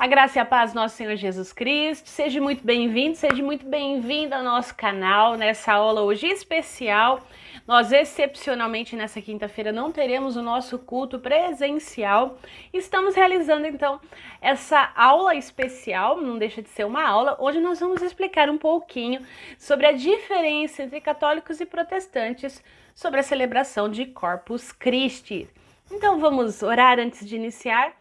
A graça e a paz do nosso Senhor Jesus Cristo. Seja muito bem-vindo, seja muito bem-vinda ao nosso canal, nessa aula hoje especial. Nós, excepcionalmente, nessa quinta-feira, não teremos o nosso culto presencial. Estamos realizando, então, essa aula especial, não deixa de ser uma aula, onde nós vamos explicar um pouquinho sobre a diferença entre católicos e protestantes sobre a celebração de Corpus Christi. Então, vamos orar antes de iniciar.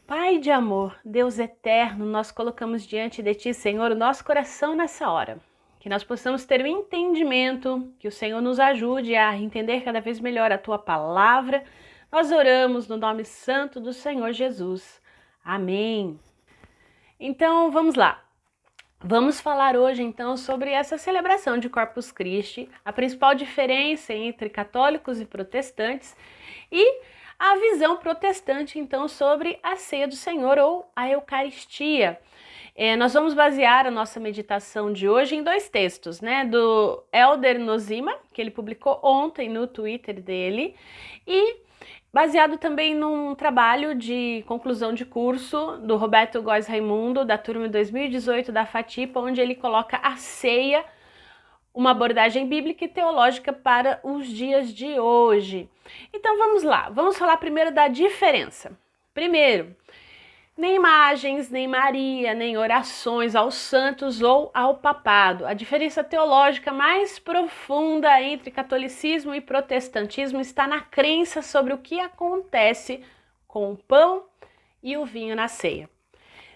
Pai de amor, Deus eterno, nós colocamos diante de Ti, Senhor, o nosso coração nessa hora. Que nós possamos ter o entendimento, que o Senhor nos ajude a entender cada vez melhor a Tua palavra. Nós oramos no nome santo do Senhor Jesus. Amém. Então, vamos lá. Vamos falar hoje, então, sobre essa celebração de Corpus Christi, a principal diferença entre católicos e protestantes e a visão protestante, então, sobre a ceia do Senhor ou a Eucaristia. Nós vamos basear a nossa meditação de hoje em dois textos, né? Do Elder Nozima, que ele publicou ontem no Twitter dele, e baseado também num trabalho de conclusão de curso do Roberto Góes Raimundo, da turma 2018 da FATIPA, onde ele coloca a ceia, uma abordagem bíblica e teológica para os dias de hoje. Então vamos lá, vamos falar primeiro da diferença. Primeiro, nem imagens, nem Maria, nem orações aos santos ou ao papado. A diferença teológica mais profunda entre catolicismo e protestantismo está na crença sobre o que acontece com o pão e o vinho na ceia.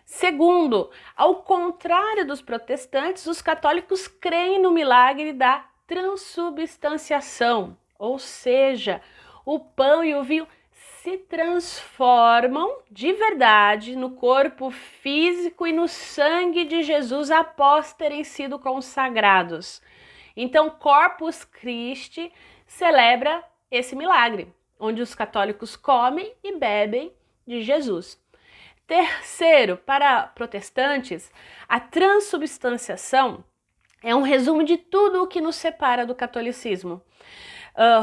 Segundo, ao contrário dos protestantes, os católicos creem no milagre da transubstanciação, ou seja, o pão e o vinho se transformam de verdade no corpo físico e no sangue de Jesus após terem sido consagrados. Então, Corpus Christi celebra esse milagre, onde os católicos comem e bebem de Jesus. Terceiro, para protestantes, a transubstanciação é um resumo de tudo o que nos separa do catolicismo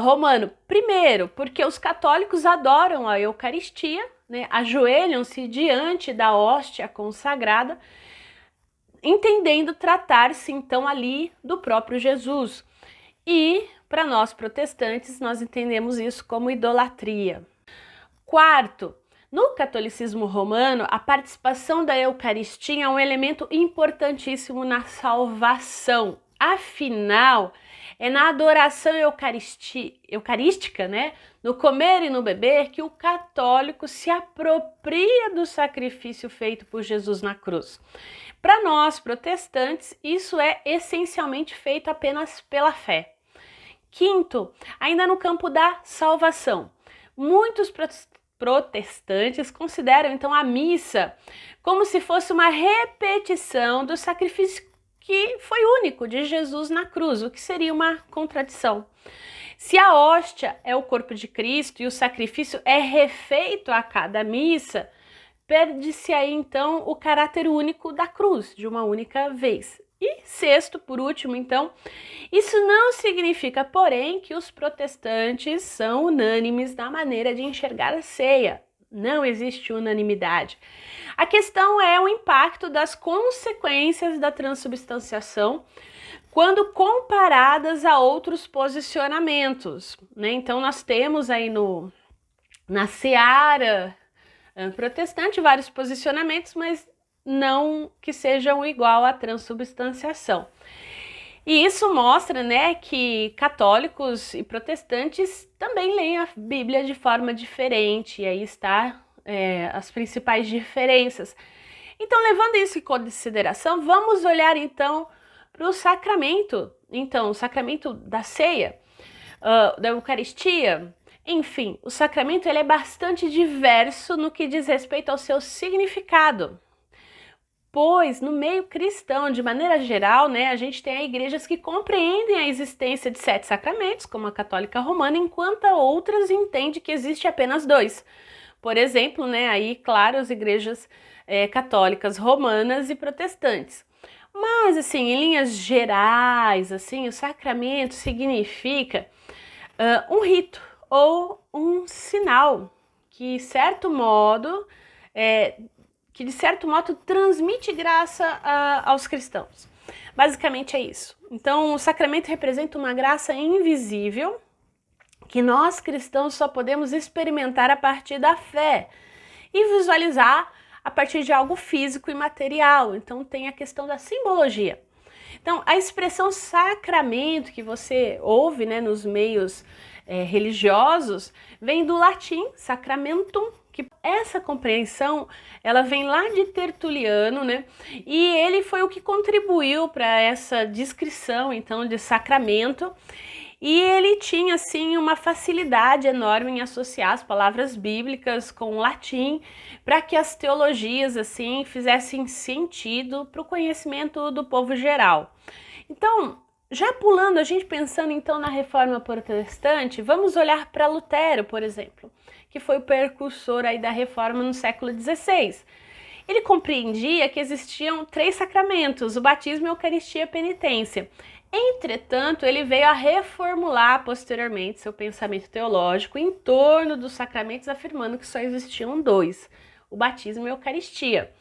romano. Primeiro, porque os católicos adoram a Eucaristia, né, ajoelham-se diante da hóstia consagrada, entendendo tratar-se então ali do próprio Jesus. E, para nós protestantes, nós entendemos isso como idolatria. Quarto, no catolicismo romano, a participação da Eucaristia é um elemento importantíssimo na salvação. Afinal, é na adoração eucarística, né, no comer e no beber, que o católico se apropria do sacrifício feito por Jesus na cruz. Para nós, protestantes, isso é essencialmente feito apenas pela fé. Quinto, ainda no campo da salvação, muitos protestantes consideram então a missa como se fosse uma repetição do sacrifício que foi único de Jesus na cruz, o que seria uma contradição. Se a hóstia é o corpo de Cristo e o sacrifício é refeito a cada missa, perde-se aí então o caráter único da cruz, de uma única vez. E sexto, por último, então, isso não significa, porém, que os protestantes são unânimes na maneira de enxergar a ceia. Não existe unanimidade. A questão é o impacto das consequências da transubstanciação quando comparadas a outros posicionamentos, né? Então, nós temos aí na seara protestante vários posicionamentos, mas não que sejam igual à transubstanciação. E isso mostra, né, que católicos e protestantes também leem a Bíblia de forma diferente, e aí está as principais diferenças. Então, levando isso em consideração, vamos olhar então para o sacramento. Então, o sacramento da ceia, da Eucaristia. Enfim, o sacramento ele é bastante diverso no que diz respeito ao seu significado. Pois no meio cristão, de maneira geral, né, a gente tem igrejas que compreendem a existência de 7 sacramentos, como a católica romana, enquanto outras entendem que existe apenas 2. Por exemplo, né, aí, claro, as igrejas católicas romanas e protestantes. Mas, assim, em linhas gerais, assim, o sacramento significa um rito ou um sinal que, de certo modo, que de certo modo transmite graça aos cristãos. Basicamente é isso. Então, o sacramento representa uma graça invisível que nós cristãos só podemos experimentar a partir da fé e visualizar a partir de algo físico e material. Então, tem a questão da simbologia. Então, a expressão sacramento que você ouve, né, nos meios religiosos vem do latim sacramentum, que essa compreensão ela vem lá de Tertuliano, né? E ele foi o que contribuiu para essa descrição então de sacramento. E ele tinha assim uma facilidade enorme em associar as palavras bíblicas com o latim para que as teologias assim fizessem sentido para o conhecimento do povo geral. Então, já pulando, a gente pensando então na Reforma Protestante, vamos olhar para Lutero, por exemplo, que foi o precursor aí da Reforma no século XVI. Ele compreendia que existiam 3 sacramentos, o batismo, a Eucaristia e a penitência. Entretanto, ele veio a reformular posteriormente seu pensamento teológico em torno dos sacramentos, afirmando que só existiam 2, o batismo e a Eucaristia.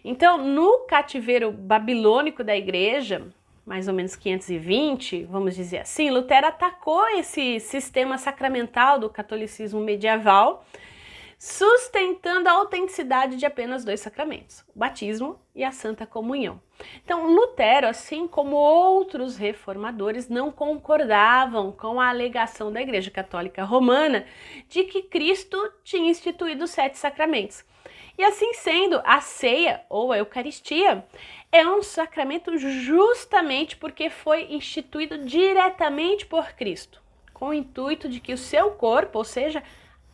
Então, no cativeiro babilônico da igreja, mais ou menos 520, vamos dizer assim, Lutero atacou esse sistema sacramental do catolicismo medieval, sustentando a autenticidade de apenas 2 sacramentos, o batismo e a Santa Comunhão. Então, Lutero, assim como outros reformadores, não concordavam com a alegação da Igreja Católica Romana de que Cristo tinha instituído os 7 sacramentos. E assim sendo, a ceia ou a Eucaristia é um sacramento justamente porque foi instituído diretamente por Cristo, com o intuito de que o seu corpo, ou seja,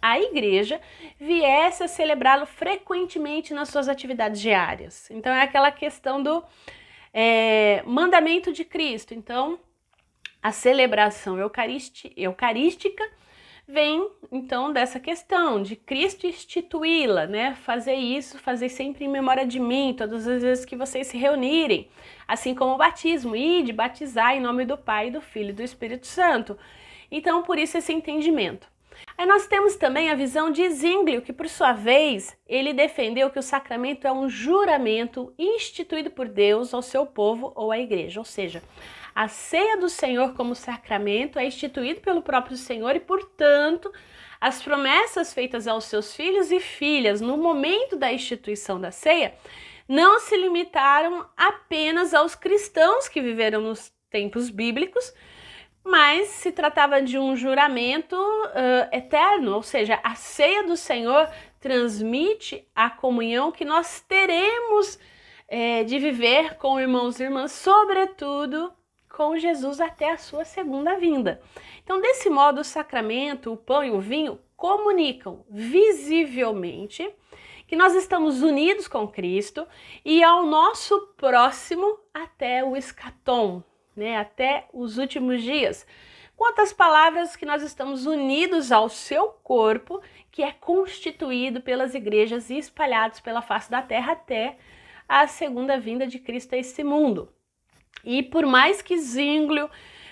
a igreja, viesse a celebrá-lo frequentemente nas suas atividades diárias. Então é aquela questão do mandamento de Cristo. Então a celebração eucarística vem então dessa questão de Cristo instituí-la, né? Fazer isso, fazer sempre em memória de mim, todas as vezes que vocês se reunirem, assim como o batismo, e de batizar em nome do Pai, do Filho e do Espírito Santo. Então, por isso esse entendimento. Aí nós temos também a visão de Zwinglio, que por sua vez, ele defendeu que o sacramento é um juramento instituído por Deus ao seu povo ou à igreja, ou seja, a ceia do Senhor como sacramento é instituído pelo próprio Senhor e, portanto, as promessas feitas aos seus filhos e filhas no momento da instituição da ceia não se limitaram apenas aos cristãos que viveram nos tempos bíblicos, mas se tratava de um juramento eterno, ou seja, a ceia do Senhor transmite a comunhão que nós teremos de viver com irmãos e irmãs, sobretudo com Jesus até a sua segunda vinda. Então, desse modo, o sacramento, o pão e o vinho comunicam visivelmente que nós estamos unidos com Cristo e ao nosso próximo até o escatom, né, até os últimos dias. Com outras palavras, que nós estamos unidos ao seu corpo, que é constituído pelas igrejas e espalhados pela face da terra até a segunda vinda de Cristo a esse mundo. E por mais que Zwinglio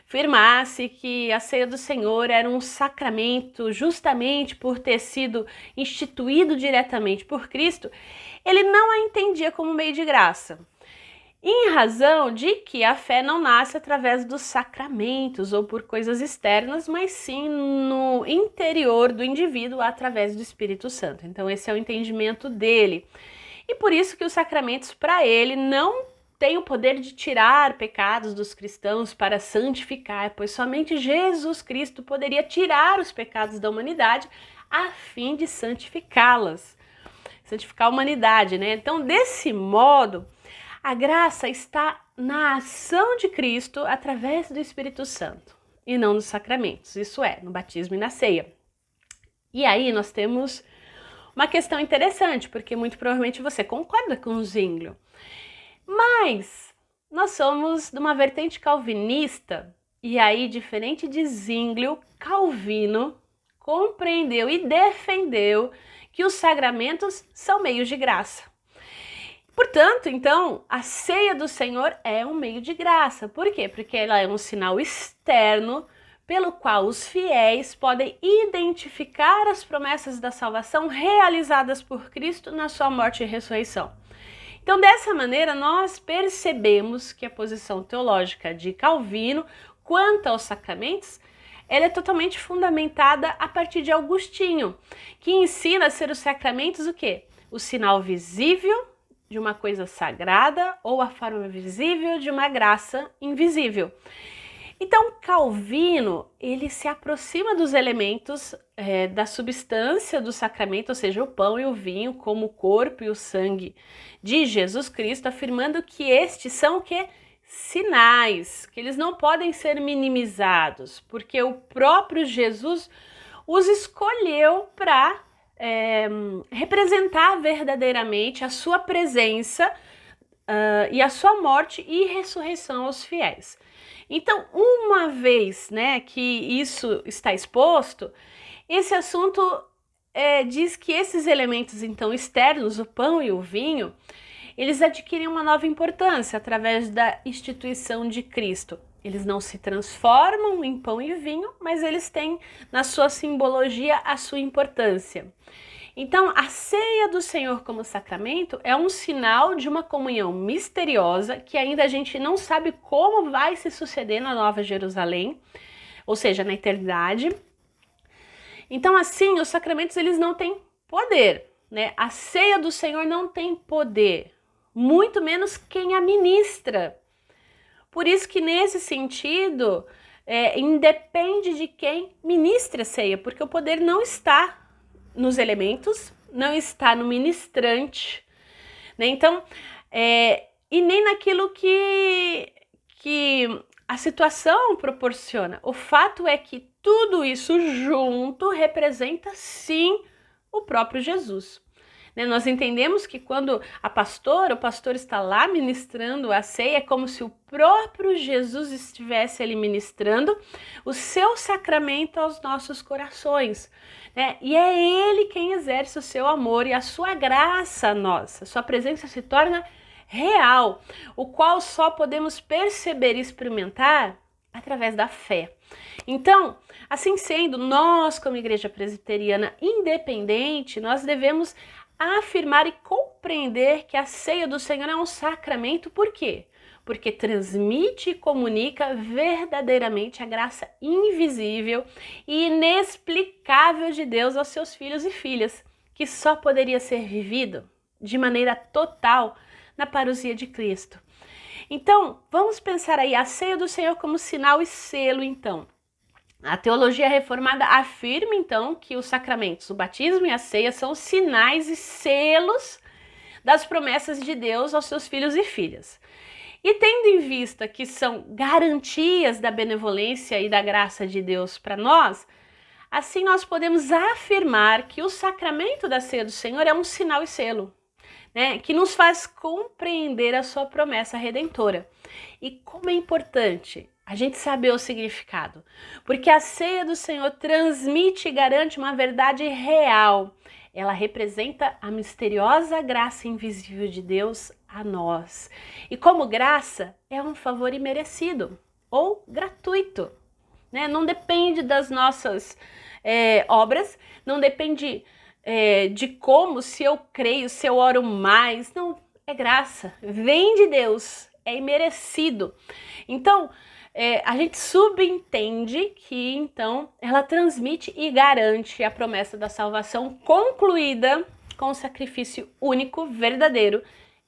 afirmasse que a ceia do Senhor era um sacramento justamente por ter sido instituído diretamente por Cristo, ele não a entendia como meio de graça, em razão de que a fé não nasce através dos sacramentos ou por coisas externas, mas sim no interior do indivíduo através do Espírito Santo. Então esse é o entendimento dele. E por isso que os sacramentos para ele não têm o poder de tirar pecados dos cristãos para santificar, pois somente Jesus Cristo poderia tirar os pecados da humanidade a fim de santificá-las, santificar a humanidade, né? Então, desse modo, a graça está na ação de Cristo através do Espírito Santo e não nos sacramentos, isso é, no batismo e na ceia. E aí nós temos uma questão interessante, porque muito provavelmente você concorda com o Zwinglio, mas nós somos de uma vertente calvinista e aí, diferente de Zwinglio, Calvino compreendeu e defendeu que os sacramentos são meios de graça. Portanto, então, a ceia do Senhor é um meio de graça. Por quê? Porque ela é um sinal externo pelo qual os fiéis podem identificar as promessas da salvação realizadas por Cristo na sua morte e ressurreição. Então, dessa maneira, nós percebemos que a posição teológica de Calvino quanto aos sacramentos, ela é totalmente fundamentada a partir de Agostinho, que ensina a ser os sacramentos o quê? O sinal visível de uma coisa sagrada ou a forma visível de uma graça invisível. Então, Calvino, ele se aproxima dos elementos da substância do sacramento, ou seja, o pão e o vinho, como o corpo e o sangue de Jesus Cristo, afirmando que estes são o quê? Sinais, que eles não podem ser minimizados, porque o próprio Jesus os escolheu para representar verdadeiramente a sua presença e a sua morte e ressurreição aos fiéis. Então, uma vez que isso está exposto, esse assunto diz que esses elementos então externos, o pão e o vinho, eles adquirem uma nova importância através da instituição de Cristo. Eles não se transformam em pão e vinho, mas eles têm na sua simbologia a sua importância. Então, a ceia do Senhor como sacramento é um sinal de uma comunhão misteriosa que ainda a gente não sabe como vai se suceder na Nova Jerusalém, ou seja, na eternidade. Então, assim, os sacramentos eles não têm poder, né? A ceia do Senhor não tem poder, muito menos quem a ministra. Por isso que nesse sentido, independe de quem ministra a ceia, porque o poder não está nos elementos, não está no ministrante, né? Então, e nem naquilo que a situação proporciona. O fato é que tudo isso junto representa, sim, o próprio Jesus. Né? Nós entendemos que quando o pastor está lá ministrando a ceia, é como se o próprio Jesus estivesse ali ministrando o seu sacramento aos nossos corações. Né? E é Ele quem exerce o seu amor e a sua graça a nós. A sua presença se torna real, o qual só podemos perceber e experimentar através da fé. Então, assim sendo, nós como Igreja Presbiteriana independente, nós devemos afirmar e compreender que a ceia do Senhor é um sacramento. Por quê? Porque transmite e comunica verdadeiramente a graça invisível e inexplicável de Deus aos seus filhos e filhas, que só poderia ser vivido de maneira total na parousia de Cristo. Então, vamos pensar aí a ceia do Senhor como sinal e selo, então. A teologia reformada afirma, então, que os sacramentos, o batismo e a ceia, são sinais e selos das promessas de Deus aos seus filhos e filhas. E tendo em vista que são garantias da benevolência e da graça de Deus para nós, assim nós podemos afirmar que o sacramento da ceia do Senhor é um sinal e selo, né, que nos faz compreender a sua promessa redentora. E como é importante a gente saber o significado, porque a ceia do Senhor transmite e garante uma verdade real. Ela representa a misteriosa graça invisível de Deus a nós. E como graça, é um favor imerecido ou gratuito, né? Não depende das nossas obras, não depende de como, se eu creio, se eu oro mais. Não, é graça, vem de Deus, é imerecido. Então, a gente subentende que, então, ela transmite e garante a promessa da salvação concluída com o sacrifício único, verdadeiro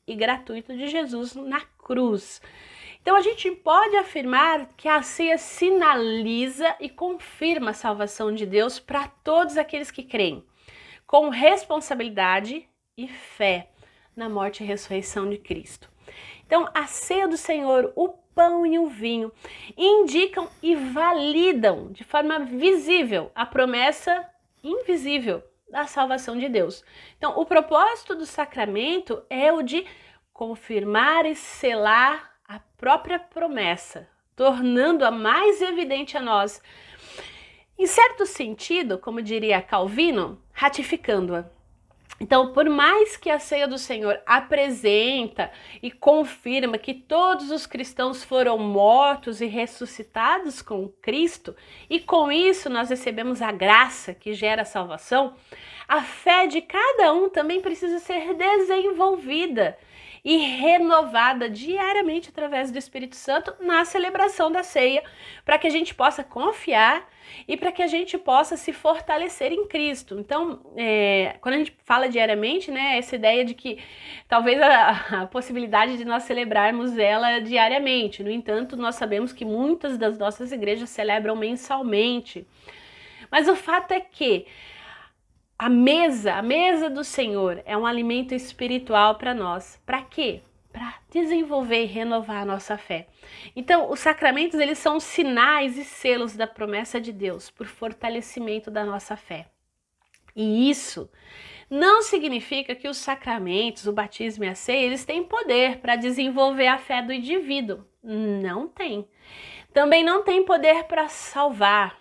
e gratuito de Jesus na cruz. Então, a gente pode afirmar que a ceia sinaliza e confirma a salvação de Deus para todos aqueles que creem, com responsabilidade e fé na morte e ressurreição de Cristo. Então, a ceia do Senhor, o pão e o vinho indicam e validam de forma visível a promessa invisível da salvação de Deus. Então, o propósito do sacramento é o de confirmar e selar a própria promessa, tornando-a mais evidente a nós. Em certo sentido, como diria Calvino, ratificando-a. Então, por mais que a ceia do Senhor apresenta e confirma que todos os cristãos foram mortos e ressuscitados com Cristo, e com isso nós recebemos a graça que gera a salvação, a fé de cada um também precisa ser desenvolvida e renovada diariamente através do Espírito Santo na celebração da ceia, para que a gente possa confiar e para que a gente possa se fortalecer em Cristo. Então, quando a gente fala diariamente, né, essa ideia de que talvez a possibilidade de nós celebrarmos ela diariamente. No entanto, nós sabemos que muitas das nossas igrejas celebram mensalmente. Mas o fato é que a mesa do Senhor é um alimento espiritual para nós. Para quê? Para desenvolver e renovar a nossa fé. Então, os sacramentos, eles são sinais e selos da promessa de Deus por fortalecimento da nossa fé. E isso não significa que os sacramentos, o batismo e a ceia, eles têm poder para desenvolver a fé do indivíduo. Não tem. Também não tem poder para salvar.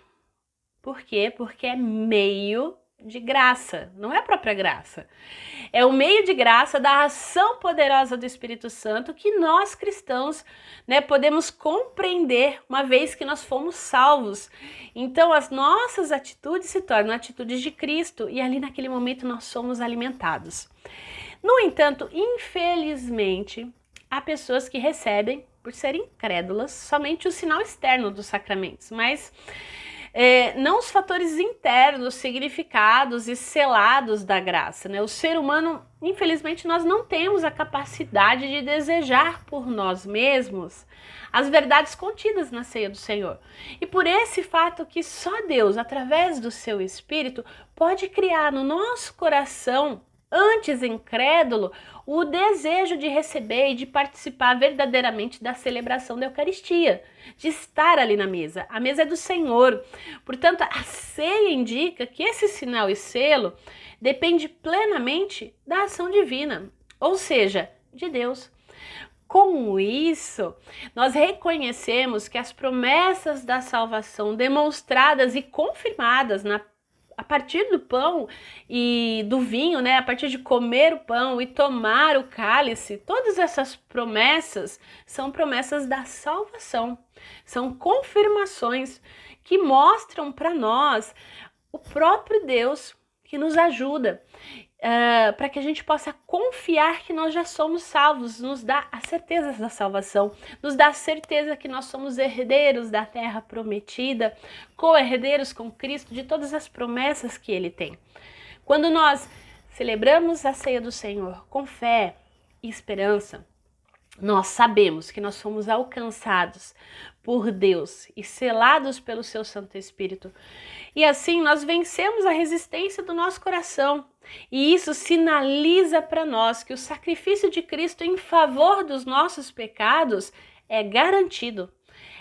Por quê? Porque é meio de graça, não é a própria graça. É o meio de graça da ação poderosa do Espírito Santo que nós cristãos, né, podemos compreender uma vez que nós fomos salvos. Então as nossas atitudes se tornam atitudes de Cristo e ali naquele momento nós somos alimentados. No entanto, infelizmente, há pessoas que recebem, por serem incrédulas, somente o sinal externo dos sacramentos, mas não os fatores internos, significados e selados da graça, né? O ser humano, infelizmente, nós não temos a capacidade de desejar por nós mesmos as verdades contidas na ceia do Senhor. E por esse fato que só Deus, através do seu Espírito, pode criar no nosso coração, antes incrédulo, o desejo de receber e de participar verdadeiramente da celebração da Eucaristia, de estar ali na mesa. A mesa é do Senhor. Portanto, a ceia indica que esse sinal e selo depende plenamente da ação divina, ou seja, de Deus. Com isso, nós reconhecemos que as promessas da salvação demonstradas e confirmadas a partir do pão e do vinho, né, a partir de comer o pão e tomar o cálice, todas essas promessas são promessas da salvação, são confirmações que mostram para nós o próprio Deus que nos ajuda, para que a gente possa confiar que nós já somos salvos, nos dá a certeza da salvação, nos dá a certeza que nós somos herdeiros da terra prometida, co-herdeiros com Cristo de todas as promessas que Ele tem. Quando nós celebramos a ceia do Senhor com fé e esperança, nós sabemos que nós somos alcançados por Deus e selados pelo seu Santo Espírito. E assim nós vencemos a resistência do nosso coração. E isso sinaliza para nós que o sacrifício de Cristo em favor dos nossos pecados é garantido,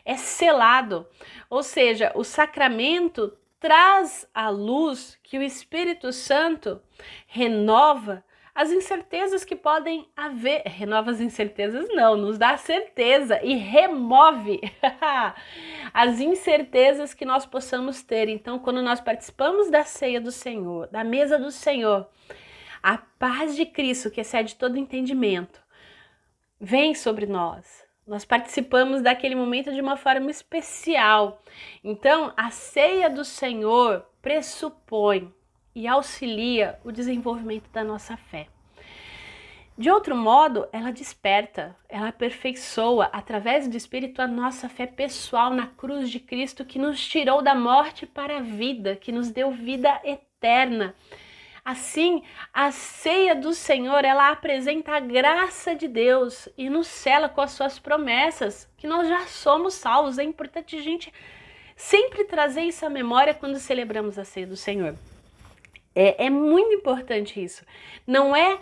é selado. Ou seja, o sacramento traz à luz que o Espírito Santo renova as incertezas que podem haver. Renova as incertezas? Não, nos dá certeza e remove as incertezas que nós possamos ter. Então, quando nós participamos da ceia do Senhor, da mesa do Senhor, a paz de Cristo, que excede todo entendimento, vem sobre nós. Nós participamos daquele momento de uma forma especial. Então, a ceia do Senhor pressupõe e auxilia o desenvolvimento da nossa fé. De outro modo, ela desperta, ela aperfeiçoa, através do Espírito, a nossa fé pessoal na cruz de Cristo, que nos tirou da morte para a vida, que nos deu vida eterna. Assim, a ceia do Senhor, ela apresenta a graça de Deus e nos sela com as suas promessas, que nós já somos salvos. É importante a gente sempre trazer isso à memória quando celebramos a ceia do Senhor. É muito importante isso. Não é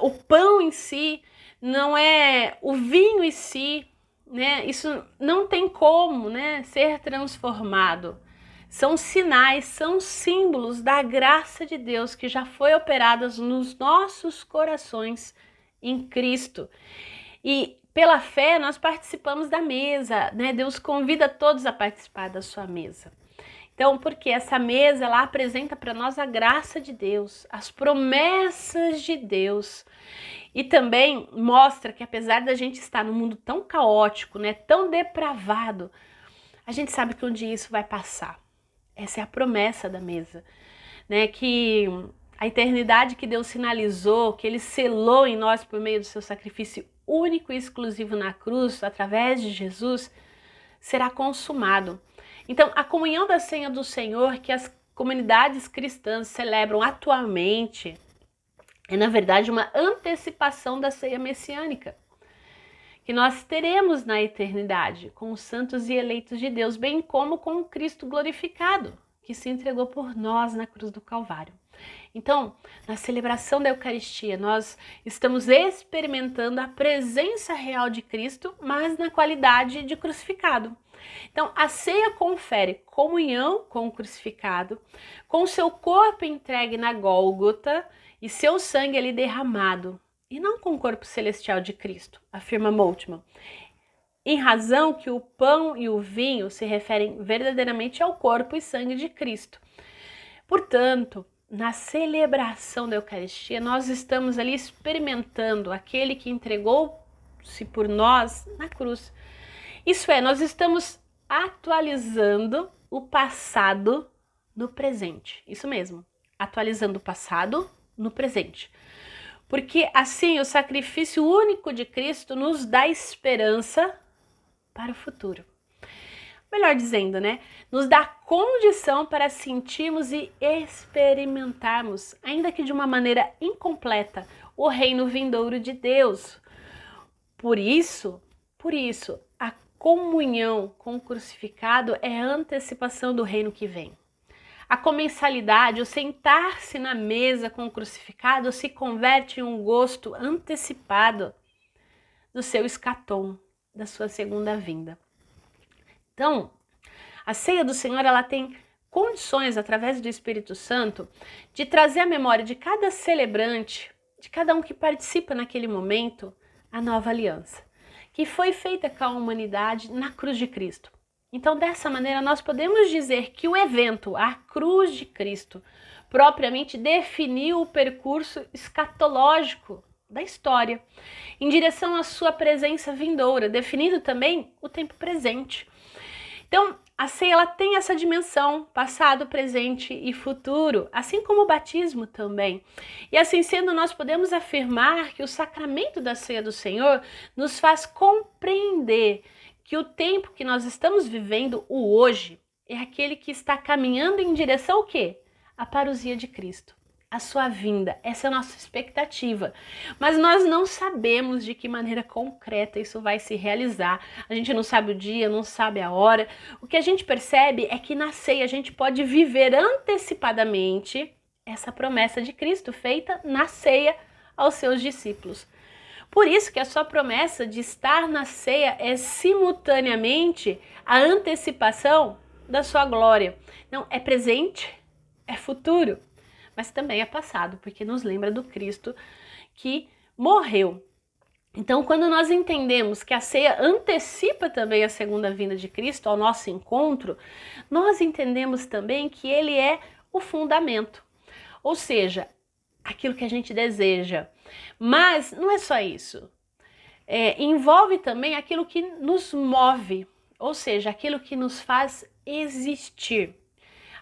o pão em si, não é o vinho em si, né? Isso não tem como, né, ser transformado. São sinais, são símbolos da graça de Deus que já foi operada nos nossos corações em Cristo. E pela fé nós participamos da mesa, né? Deus convida todos a participar da sua mesa. Então, porque essa mesa, ela apresenta para nós a graça de Deus, as promessas de Deus. E também mostra que apesar da gente estar num mundo tão caótico, né, tão depravado, a gente sabe que um dia isso vai passar. Essa é a promessa da mesa, né, que a eternidade que Deus sinalizou, que Ele selou em nós por meio do seu sacrifício único e exclusivo na cruz, através de Jesus, será consumado. Então, a comunhão da ceia do Senhor que as comunidades cristãs celebram atualmente é, na verdade, uma antecipação da ceia messiânica, que nós teremos na eternidade com os santos e eleitos de Deus, bem como com o Cristo glorificado, que se entregou por nós na cruz do Calvário. Então, na celebração da Eucaristia, nós estamos experimentando a presença real de Cristo, mas na qualidade de crucificado. Então, a ceia confere comunhão com o crucificado, com seu corpo entregue na Gólgota e seu sangue ali derramado, e não com o corpo celestial de Cristo, afirma Moltmann, em razão que o pão e o vinho se referem verdadeiramente ao corpo e sangue de Cristo. Portanto, na celebração da Eucaristia, nós estamos ali experimentando aquele que entregou-se por nós na cruz. Isso é, nós estamos atualizando o passado no presente. Isso mesmo, atualizando o passado no presente. Porque assim o sacrifício único de Cristo nos dá esperança para o futuro. Melhor dizendo, né? Nos dá condição para sentirmos e experimentarmos, ainda que de uma maneira incompleta, o reino vindouro de Deus. Por isso, a comunhão com o crucificado é a antecipação do reino que vem. A comensalidade, o sentar-se na mesa com o crucificado, se converte em um gosto antecipado do seu escatom, da sua segunda vinda. Então, a ceia do Senhor, ela tem condições, através do Espírito Santo, de trazer à memória de cada celebrante, de cada um que participa naquele momento, a nova aliança, que foi feita com a humanidade na cruz de Cristo. Então, dessa maneira, nós podemos dizer que o evento, a cruz de Cristo, propriamente definiu o percurso escatológico da história, em direção à sua presença vindoura, definindo também o tempo presente. Então, a ceia ela tem essa dimensão, passado, presente e futuro, assim como o batismo também. E assim sendo, nós podemos afirmar que o sacramento da ceia do Senhor nos faz compreender que o tempo que nós estamos vivendo, o hoje, é aquele que está caminhando em direção ao quê? A parousia de Cristo, a sua vinda. Essa é a nossa expectativa. Mas nós não sabemos de que maneira concreta isso vai se realizar. A gente não sabe o dia, não sabe a hora. O que a gente percebe é que na ceia a gente pode viver antecipadamente essa promessa de Cristo feita na ceia aos seus discípulos. Por isso que a sua promessa de estar na ceia é simultaneamente a antecipação da sua glória. Não, é presente, é futuro, mas também é passado, porque nos lembra do Cristo que morreu. Então, quando nós entendemos que a ceia antecipa também a segunda vinda de Cristo ao nosso encontro, nós entendemos também que ele é o fundamento, ou seja, aquilo que a gente deseja. Mas não é só isso. Envolve também aquilo que nos move, ou seja, aquilo que nos faz existir.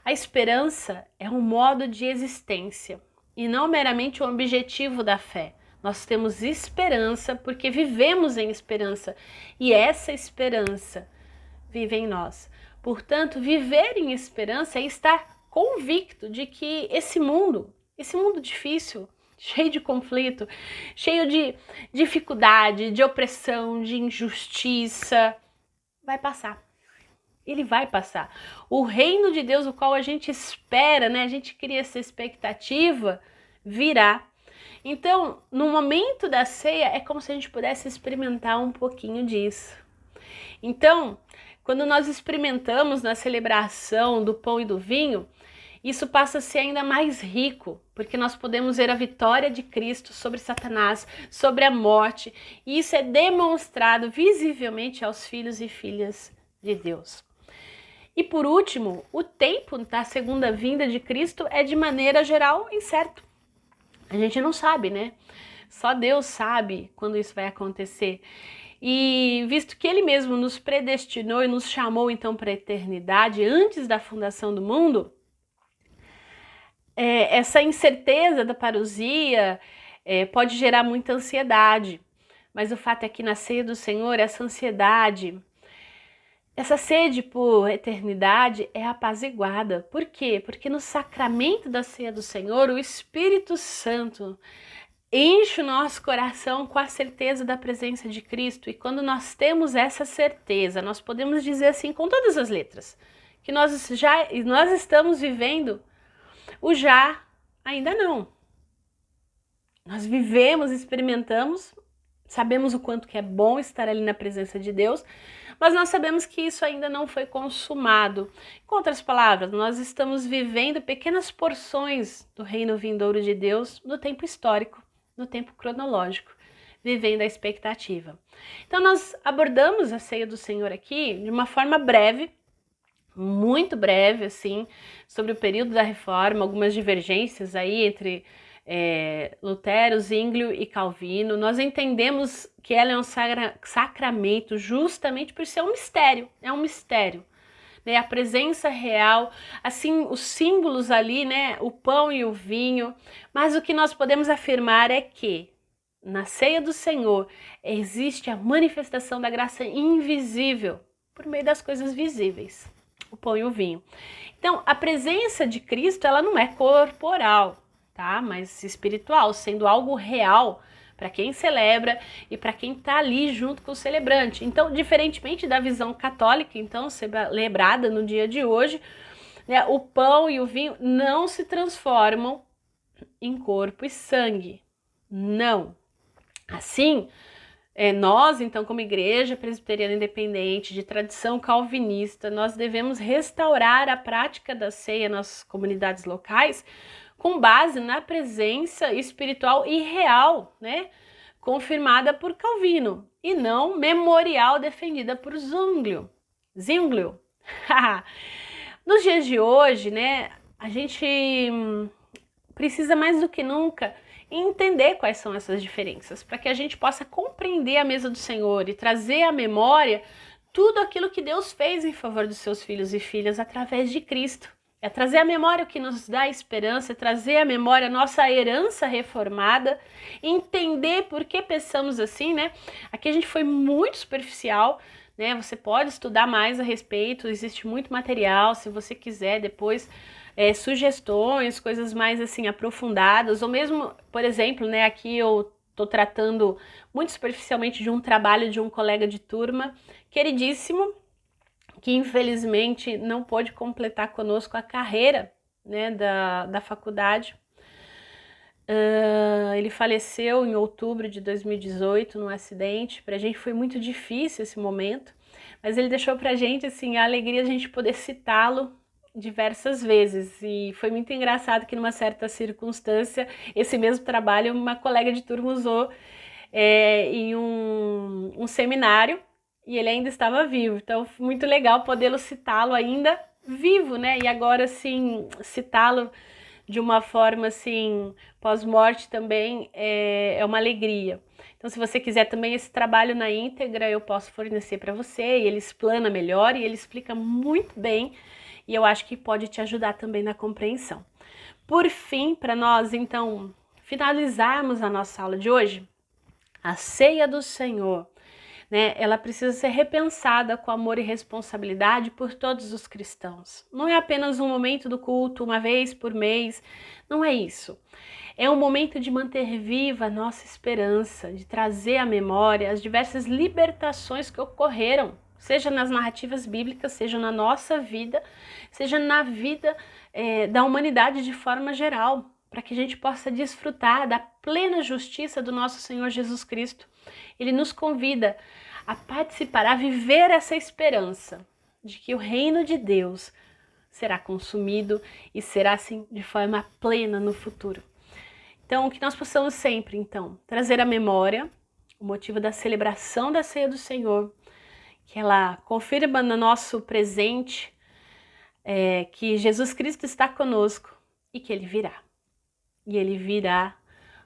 A esperança é um modo de existência e não meramente o objetivo da fé. Nós temos esperança porque vivemos em esperança e essa esperança vive em nós. Portanto, viver em esperança é estar convicto de que esse mundo difícil, cheio de conflito, cheio de dificuldade, de opressão, de injustiça, vai passar. Ele vai passar. O reino de Deus, o qual a gente espera, né? A gente cria essa expectativa, virá. Então, no momento da ceia, é como se a gente pudesse experimentar um pouquinho disso. Então, quando nós experimentamos na celebração do pão e do vinho, isso passa a ser ainda mais rico, porque nós podemos ver a vitória de Cristo sobre Satanás, sobre a morte, e isso é demonstrado visivelmente aos filhos e filhas de Deus. E por último, o tempo da segunda vinda de Cristo é de maneira geral incerto. A gente não sabe, né? Só Deus sabe quando isso vai acontecer. E visto que Ele mesmo nos predestinou e nos chamou então para a eternidade antes da fundação do mundo, essa incerteza da parousia pode gerar muita ansiedade. Mas o fato é que na ceia do Senhor, essa ansiedade, essa sede por eternidade é apaziguada. Por quê? Porque no sacramento da ceia do Senhor, o Espírito Santo enche o nosso coração com a certeza da presença de Cristo. E quando nós temos essa certeza, nós podemos dizer assim com todas as letras, que nós estamos vivendo o já, ainda não. Nós vivemos, experimentamos, sabemos o quanto que é bom estar ali na presença de Deus, mas nós sabemos que isso ainda não foi consumado. Com outras palavras, nós estamos vivendo pequenas porções do reino vindouro de Deus no tempo histórico, no tempo cronológico, vivendo a expectativa. Então nós abordamos a ceia do Senhor aqui de uma forma breve, muito breve, assim, sobre o período da Reforma, algumas divergências aí entre Lutero, Zwinglio e Calvino. Nós entendemos que ela é um sacramento justamente por ser um mistério, é um mistério. Né, a presença real, assim, os símbolos ali, né, o pão e o vinho, mas o que nós podemos afirmar é que na ceia do Senhor existe a manifestação da graça invisível por meio das coisas visíveis, o pão e o vinho. Então, a presença de Cristo, ela não é corporal, tá, mas espiritual, sendo algo real para quem celebra e para quem está ali junto com o celebrante. Então, diferentemente da visão católica, então, celebrada no dia de hoje, né, o pão e o vinho não se transformam em corpo e sangue. Não. Assim, nós, então, como igreja presbiteriana independente, de tradição calvinista, nós devemos restaurar a prática da ceia nas comunidades locais, com base na presença espiritual e real, né, confirmada por Calvino, e não memorial defendida por Zwinglio. Nos dias de hoje, né, a gente precisa mais do que nunca entender quais são essas diferenças, para que a gente possa compreender a mesa do Senhor e trazer à memória tudo aquilo que Deus fez em favor dos seus filhos e filhas através de Cristo. É trazer à memória o que nos dá esperança, é trazer à memória a nossa herança reformada, entender por que pensamos assim, né? Aqui a gente foi muito superficial, né? Você pode estudar mais a respeito, existe muito material, se você quiser depois sugestões, coisas mais assim aprofundadas, ou mesmo, por exemplo, né? Aqui eu estou tratando muito superficialmente de um trabalho de um colega de turma, queridíssimo, que infelizmente não pôde completar conosco a carreira, né, da faculdade. Ele faleceu em outubro de 2018 num acidente. Para a gente foi muito difícil esse momento, mas ele deixou para a gente assim, a alegria de a gente poder citá-lo diversas vezes, e foi muito engraçado que numa certa circunstância esse mesmo trabalho uma colega de turma usou em um seminário, e ele ainda estava vivo, então foi muito legal podê-lo citá-lo ainda vivo, né? E agora, assim, citá-lo de uma forma, assim, pós-morte também é uma alegria. Então, se você quiser também esse trabalho na íntegra, eu posso fornecer para você, e ele explana melhor, e ele explica muito bem, e eu acho que pode te ajudar também na compreensão. Por fim, para nós, então, finalizarmos a nossa aula de hoje, a ceia do Senhor, né, ela precisa ser repensada com amor e responsabilidade por todos os cristãos. Não é apenas um momento do culto, uma vez por mês, não é isso. É um momento de manter viva a nossa esperança, de trazer à memória as diversas libertações que ocorreram, seja nas narrativas bíblicas, seja na nossa vida, seja na vida da humanidade de forma geral, para que a gente possa desfrutar da plena justiça do nosso Senhor Jesus Cristo. Ele nos convida a participar, a viver essa esperança de que o reino de Deus será consumido e será assim de forma plena no futuro. Então, que nós possamos sempre, então, trazer à memória o motivo da celebração da ceia do Senhor, que ela confirma no nosso presente que Jesus Cristo está conosco e que Ele virá. E Ele virá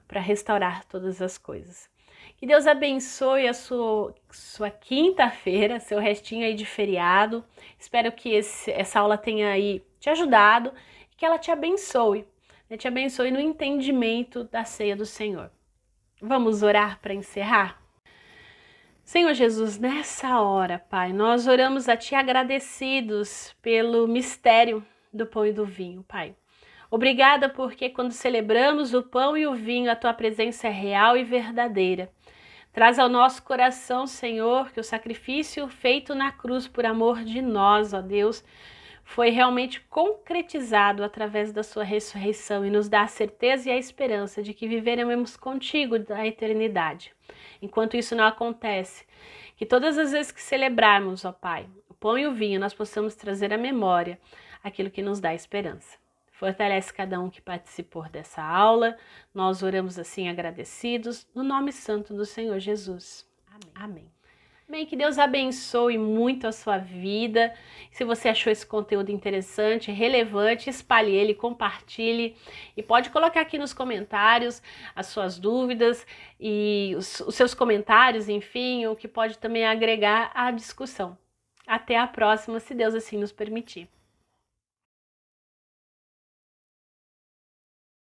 para restaurar todas as coisas. Que Deus abençoe a sua quinta-feira, seu restinho aí de feriado. Espero que essa aula tenha aí te ajudado e que ela te abençoe no entendimento da ceia do Senhor. Vamos orar para encerrar? Senhor Jesus, nessa hora, Pai, nós oramos a Ti agradecidos pelo mistério do pão e do vinho, Pai. Obrigada porque quando celebramos o pão e o vinho, a Tua presença é real e verdadeira. Traz ao nosso coração, Senhor, que o sacrifício feito na cruz por amor de nós, ó Deus, foi realmente concretizado através da sua ressurreição e nos dá a certeza e a esperança de que viveremos contigo da eternidade. Enquanto isso não acontece, que todas as vezes que celebrarmos, ó Pai, o pão e o vinho, nós possamos trazer à memória aquilo que nos dá esperança. Fortalece cada um que participou dessa aula. Nós oramos assim agradecidos, no nome santo do Senhor Jesus. Amém. Amém. Bem, que Deus abençoe muito a sua vida. Se você achou esse conteúdo interessante, relevante, espalhe ele, compartilhe e pode colocar aqui nos comentários as suas dúvidas e os seus comentários, enfim, o que pode também agregar à discussão. Até a próxima, se Deus assim nos permitir.